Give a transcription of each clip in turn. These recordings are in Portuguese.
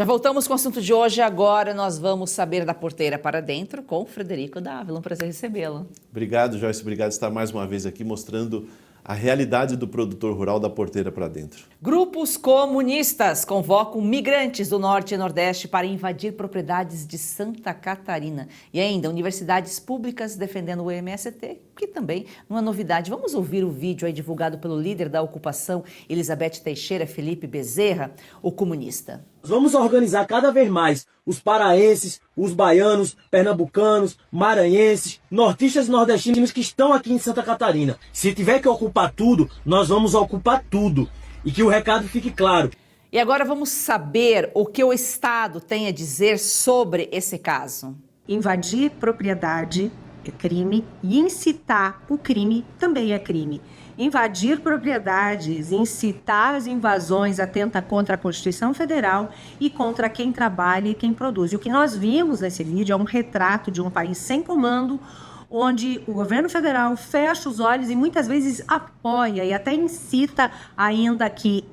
Já voltamos com o assunto de hoje. Agora nós vamos saber da porteira para dentro com Frederico Dávila. Um prazer recebê-lo. Obrigado, Joyce. Obrigado por estar mais uma vez aqui mostrando a realidade do produtor rural da porteira para dentro. Grupos comunistas convocam migrantes do Norte e Nordeste para invadir propriedades de Santa Catarina. E ainda, universidades públicas defendendo o MST, que também não é novidade. Vamos ouvir o vídeo aí divulgado pelo líder da ocupação, Elizabeth Teixeira Felipe Bezerra, o comunista. Vamos organizar cada vez mais os paraenses, os baianos, pernambucanos, maranhenses, nortistas e nordestinos que estão aqui em Santa Catarina. Se tiver que ocupar tudo, nós vamos ocupar tudo. E que o recado fique claro. E agora vamos saber o que o Estado tem a dizer sobre esse caso. Invadir propriedade é crime e incitar o crime também é crime. Invadir propriedades, incitar as invasões atenta contra a Constituição Federal e contra quem trabalha e quem produz. E o que nós vimos nesse vídeo é um retrato de um país sem comando, onde o governo federal fecha os olhos e muitas vezes apoia e até incita ainda que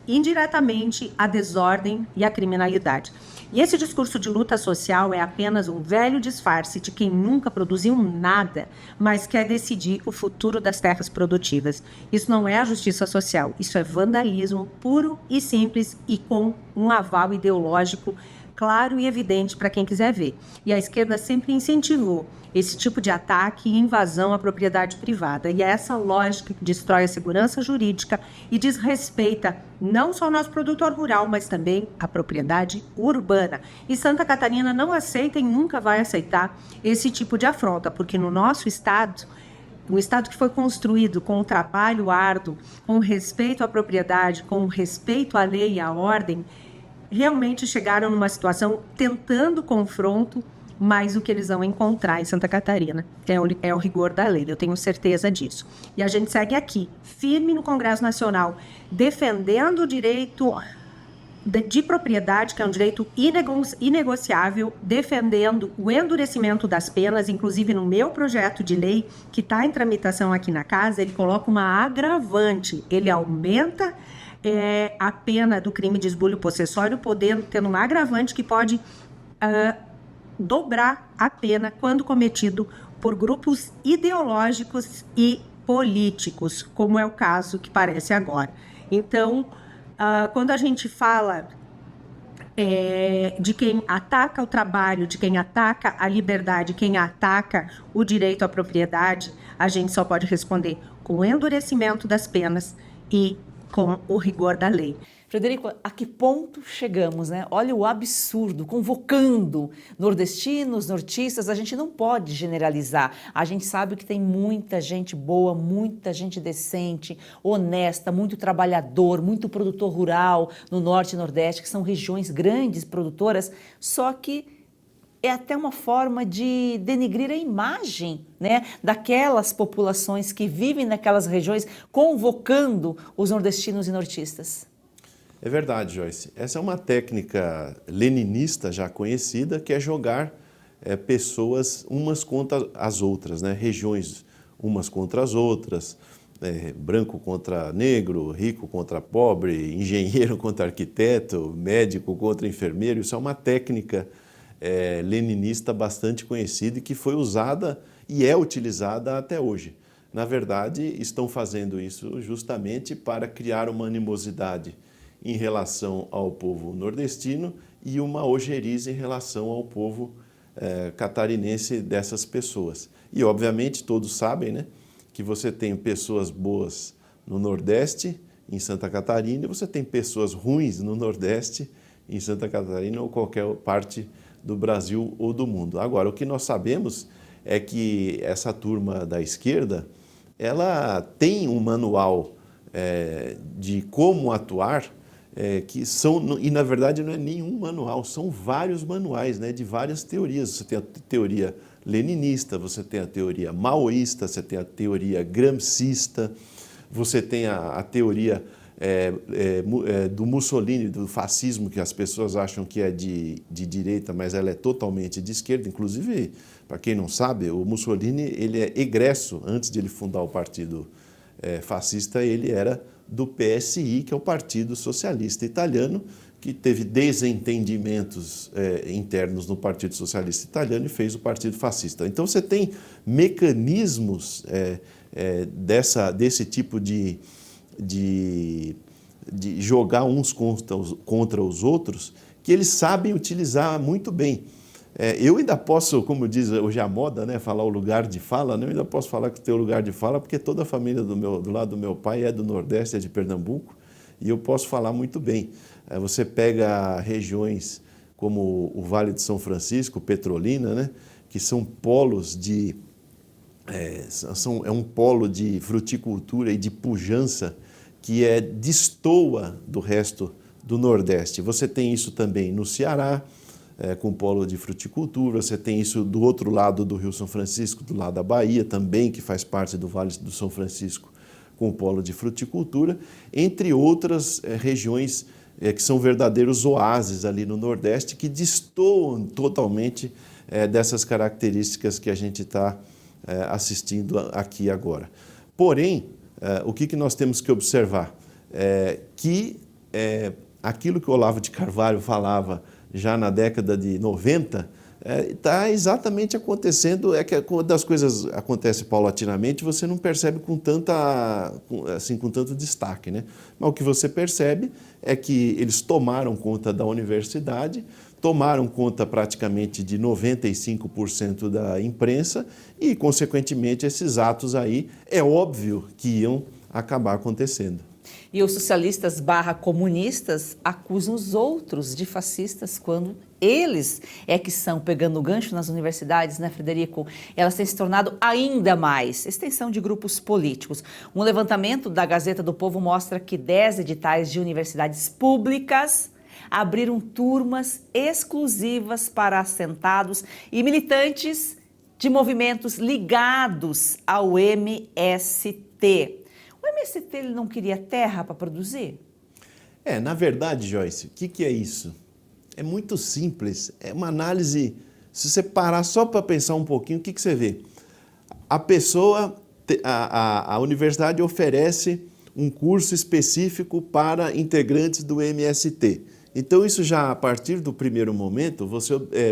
indiretamente a desordem e a criminalidade. E esse discurso de luta social é apenas um velho disfarce de quem nunca produziu nada, mas quer decidir o futuro das terras produtivas. Isso não é a justiça social, isso é vandalismo puro e simples e com um aval ideológico claro e evidente para quem quiser ver. E a esquerda sempre incentivou esse tipo de ataque e invasão à propriedade privada. E é essa lógica que destrói a segurança jurídica e desrespeita não só o nosso produtor rural, mas também a propriedade urbana. E Santa Catarina não aceita e nunca vai aceitar esse tipo de afronta, porque no nosso estado, um estado que foi construído com o trabalho árduo, com respeito à propriedade, com respeito à lei e à ordem, realmente chegaram numa situação tentando confronto, mas o que eles vão encontrar em Santa Catarina é o rigor da lei, eu tenho certeza disso. E a gente segue aqui, firme no Congresso Nacional, defendendo o direito de propriedade, que é um direito inegociável, defendendo o endurecimento das penas, inclusive no meu projeto de lei, que está em tramitação aqui na casa, ele coloca uma agravante, ele aumenta a pena do crime de esbulho possessório, tendo um agravante que pode dobrar a pena quando cometido por grupos ideológicos e políticos, como é o caso que parece agora. Então, quando a gente fala de quem ataca o trabalho, de quem ataca a liberdade, quem ataca o direito à propriedade, a gente só pode responder com o endurecimento das penas e com o rigor da lei. Frederico, a que ponto chegamos, né? Olha o absurdo, convocando nordestinos, nortistas, a gente não pode generalizar. A gente sabe que tem muita gente boa, muita gente decente, honesta, muito trabalhador, muito produtor rural no Norte e Nordeste, que são regiões grandes, produtoras, só que é até uma forma de denegrir a imagem, né, daquelas populações que vivem naquelas regiões, convocando os nordestinos e nortistas. É verdade, Joyce. Essa é uma técnica leninista já conhecida, que é jogar pessoas umas contra as outras, né? Regiões umas contra as outras, branco contra negro, rico contra pobre, engenheiro contra arquiteto, médico contra enfermeiro. Isso é uma técnica leninista bastante conhecida e que foi usada e é utilizada até hoje. Na verdade, estão fazendo isso justamente para criar uma animosidade em relação ao povo nordestino e uma ojeriza em relação ao povo catarinense dessas pessoas. E, obviamente, todos sabem, né, que você tem pessoas boas no Nordeste, em Santa Catarina, e você tem pessoas ruins no Nordeste, em Santa Catarina ou qualquer parte do Brasil ou do mundo. Agora, o que nós sabemos é que essa turma da esquerda, ela tem um manual de como atuar, que são, e na verdade não é nenhum manual, são vários manuais, né, de várias teorias. Você tem a teoria leninista, você tem a teoria maoísta, você tem a teoria gramscista, você tem a teoria do Mussolini, do fascismo, que as pessoas acham que é de direita, mas ela é totalmente de esquerda. Inclusive, para quem não sabe, o Mussolini ele é egresso, antes de ele fundar o partido fascista, ele era do PSI, que é o Partido Socialista Italiano, que teve desentendimentos internos no Partido Socialista Italiano e fez o Partido Fascista. Então você tem mecanismos desse tipo de jogar uns contra os outros que eles sabem utilizar muito bem. Eu ainda posso, como diz hoje a moda, né, falar o lugar de fala, né? Eu ainda posso falar que tem o lugar de fala, porque toda a família do lado do meu pai é do Nordeste, é de Pernambuco, e eu posso falar muito bem. Você pega regiões como o Vale de São Francisco, Petrolina, né, que são polos de... é um polo de fruticultura e de pujança que destoa do resto do Nordeste. Você tem isso também no Ceará, com o polo de fruticultura, você tem isso do outro lado do Rio São Francisco, do lado da Bahia também, que faz parte do Vale do São Francisco, com o polo de fruticultura, entre outras regiões que são verdadeiros oásis ali no Nordeste, que destoam totalmente dessas características que a gente está assistindo aqui agora. Porém, o que nós temos que observar? Aquilo que o Olavo de Carvalho falava já na década de 90, está exatamente acontecendo, que quando as coisas acontecem paulatinamente, você não percebe com tanto destaque, né? Mas o que você percebe é que eles tomaram conta da universidade, tomaram conta praticamente de 95% da imprensa e, consequentemente, esses atos aí, é óbvio que iam acabar acontecendo. E os socialistas /comunistas acusam os outros de fascistas quando eles que são pegando o gancho nas universidades, né, Frederico? Elas têm se tornado ainda mais extensão de grupos políticos. Um levantamento da Gazeta do Povo mostra que 10 editais de universidades públicas abriram turmas exclusivas para assentados e militantes de movimentos ligados ao MST. O MST ele não queria terra para produzir? Na verdade, Joyce, o que é isso? É muito simples, é uma análise, se você parar só para pensar um pouquinho, o que você vê? A universidade oferece um curso específico para integrantes do MST. Então, isso já a partir do primeiro momento,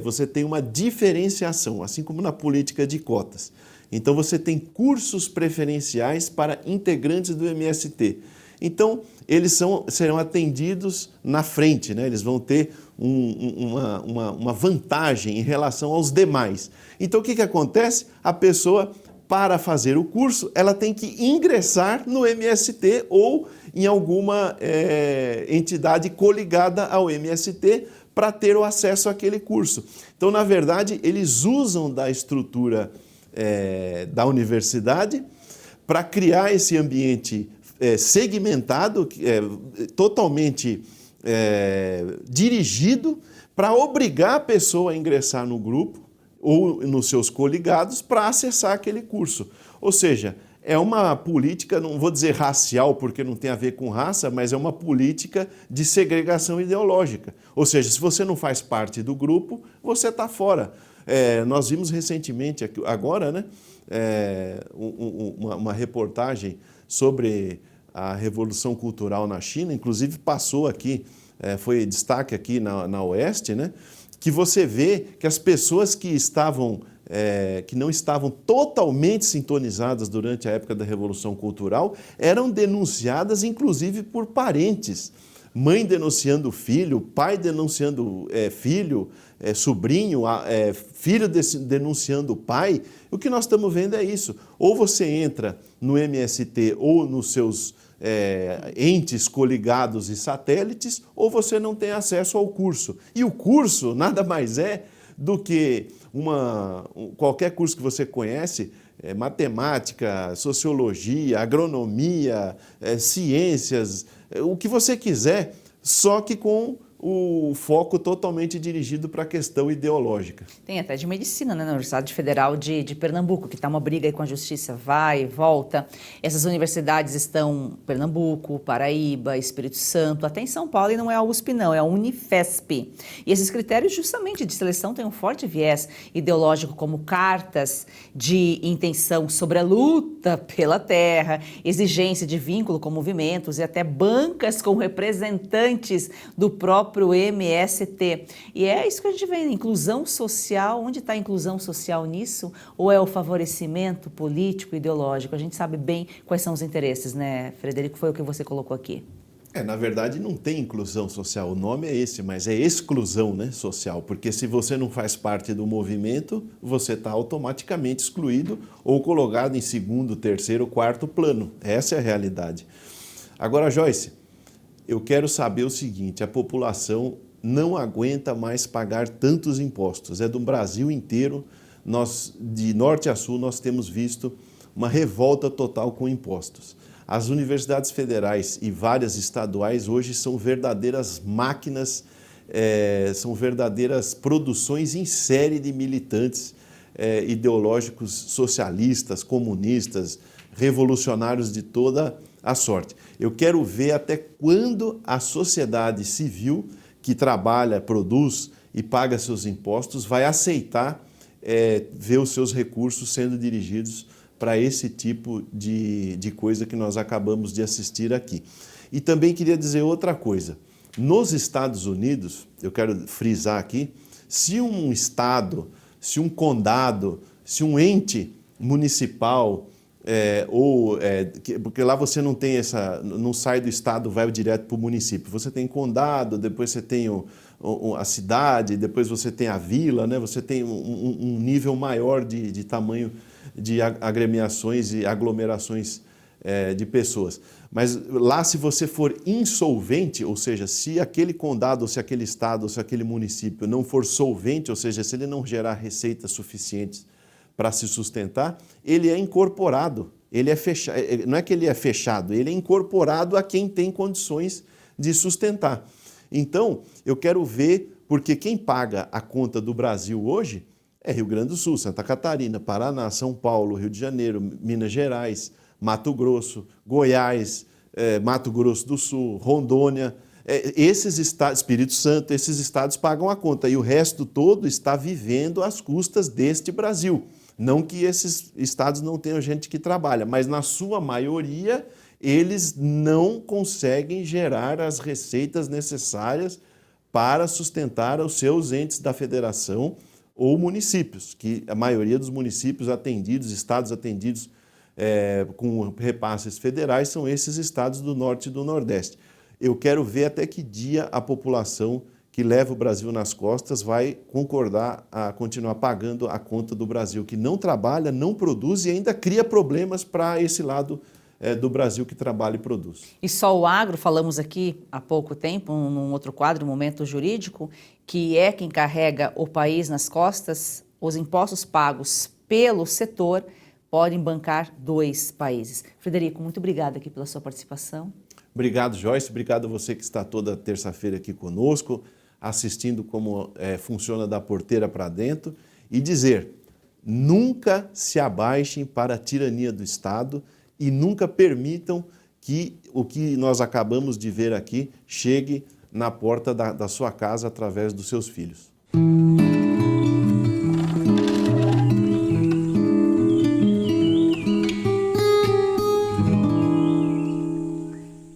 você tem uma diferenciação, assim como na política de cotas. Então, você tem cursos preferenciais para integrantes do MST. Então, eles serão atendidos na frente, né? Eles vão ter uma vantagem em relação aos demais. Então, o que acontece? A pessoa, para fazer o curso, ela tem que ingressar no MST ou em alguma entidade coligada ao MST para ter o acesso àquele curso. Então, na verdade, eles usam da estrutura da universidade para criar esse ambiente segmentado, totalmente dirigido, para obrigar a pessoa a ingressar no grupo ou nos seus coligados para acessar aquele curso. Ou seja, é uma política, não vou dizer racial, porque não tem a ver com raça, mas é uma política de segregação ideológica. Ou seja, se você não faz parte do grupo, você está fora. Nós vimos recentemente, agora, né, uma reportagem sobre a Revolução Cultural na China, inclusive passou aqui, foi destaque aqui na Oeste, né, que você vê que as pessoas que não estavam totalmente sintonizadas durante a época da Revolução Cultural eram denunciadas, inclusive, por parentes. Mãe denunciando filho, pai denunciando filho, sobrinho, filho denunciando pai. O que nós estamos vendo é isso. Ou você entra no MST ou nos seus entes coligados e satélites, ou você não tem acesso ao curso. E o curso nada mais é do que qualquer curso que você conhece, matemática, sociologia, agronomia, ciências, o que você quiser, só que com o foco totalmente dirigido para a questão ideológica. Tem até de medicina, né, na Universidade Federal de Pernambuco, que está uma briga aí com a justiça, vai e volta. Essas universidades estão em Pernambuco, Paraíba, Espírito Santo, até em São Paulo, e não é a USP não, é a Unifesp. E esses critérios justamente de seleção têm um forte viés ideológico, como cartas de intenção sobre a luta pela terra, exigência de vínculo com movimentos e até bancas com representantes do próprio próprio MST. E é isso que a gente vê, inclusão social. Onde está a inclusão social nisso? Ou é o favorecimento político, ideológico? A gente sabe bem quais são os interesses, né, Frederico? Foi o que você colocou aqui. Na verdade não tem inclusão social, o nome é esse, mas é exclusão, né, social, porque se você não faz parte do movimento, você está automaticamente excluído ou colocado em segundo, terceiro, quarto plano. Essa é a realidade. Agora, Joyce, eu quero saber o seguinte, a população não aguenta mais pagar tantos impostos, é do Brasil inteiro, nós, de norte a sul, nós temos visto uma revolta total com impostos. As universidades federais e várias estaduais hoje são verdadeiras máquinas, são verdadeiras produções em série de militantes ideológicos socialistas, comunistas, revolucionários de toda a sorte. Eu quero ver até quando a sociedade civil que trabalha, produz e paga seus impostos vai aceitar ver os seus recursos sendo dirigidos para esse tipo de coisa que nós acabamos de assistir aqui. E também queria dizer outra coisa. Nos Estados Unidos, eu quero frisar aqui, se um estado, se um condado, se um ente municipal, porque lá você não tem não sai do estado, vai direto para o município. Você tem condado, depois você tem a cidade, depois você tem a vila, né? Você tem um nível maior de tamanho de agremiações e aglomerações de pessoas. Mas lá, se você for insolvente, ou seja, se aquele condado, ou se aquele estado, ou se aquele município não for solvente, ou seja, se ele não gerar receitas suficientes para se sustentar, ele é incorporado, ele é fechado, não é que ele é fechado, ele é incorporado a quem tem condições de sustentar. Então, eu quero ver, porque quem paga a conta do Brasil hoje é Rio Grande do Sul, Santa Catarina, Paraná, São Paulo, Rio de Janeiro, Minas Gerais, Mato Grosso, Goiás, Mato Grosso do Sul, Rondônia, esses estados, Espírito Santo, esses estados pagam a conta e o resto todo está vivendo às custas deste Brasil. Não que esses estados não tenham gente que trabalha, mas na sua maioria eles não conseguem gerar as receitas necessárias para sustentar os seus entes da federação ou municípios, que a maioria dos municípios atendidos, estados atendidos com repasses federais são esses estados do norte e do nordeste. Eu quero ver até que dia a população que leva o Brasil nas costas vai concordar a continuar pagando a conta do Brasil, que não trabalha, não produz e ainda cria problemas para esse lado do Brasil que trabalha e produz. E só o agro, falamos aqui há pouco tempo, num outro quadro, Momento Jurídico, que é quem carrega o país nas costas, os impostos pagos pelo setor podem bancar 2 países. Frederico, muito obrigada aqui pela sua participação. Obrigado, Joyce. Obrigado a você que está toda terça-feira aqui conosco, assistindo como funciona da porteira para dentro, e dizer, nunca se abaixem para a tirania do Estado e nunca permitam que o que nós acabamos de ver aqui chegue na porta da sua casa através dos seus filhos.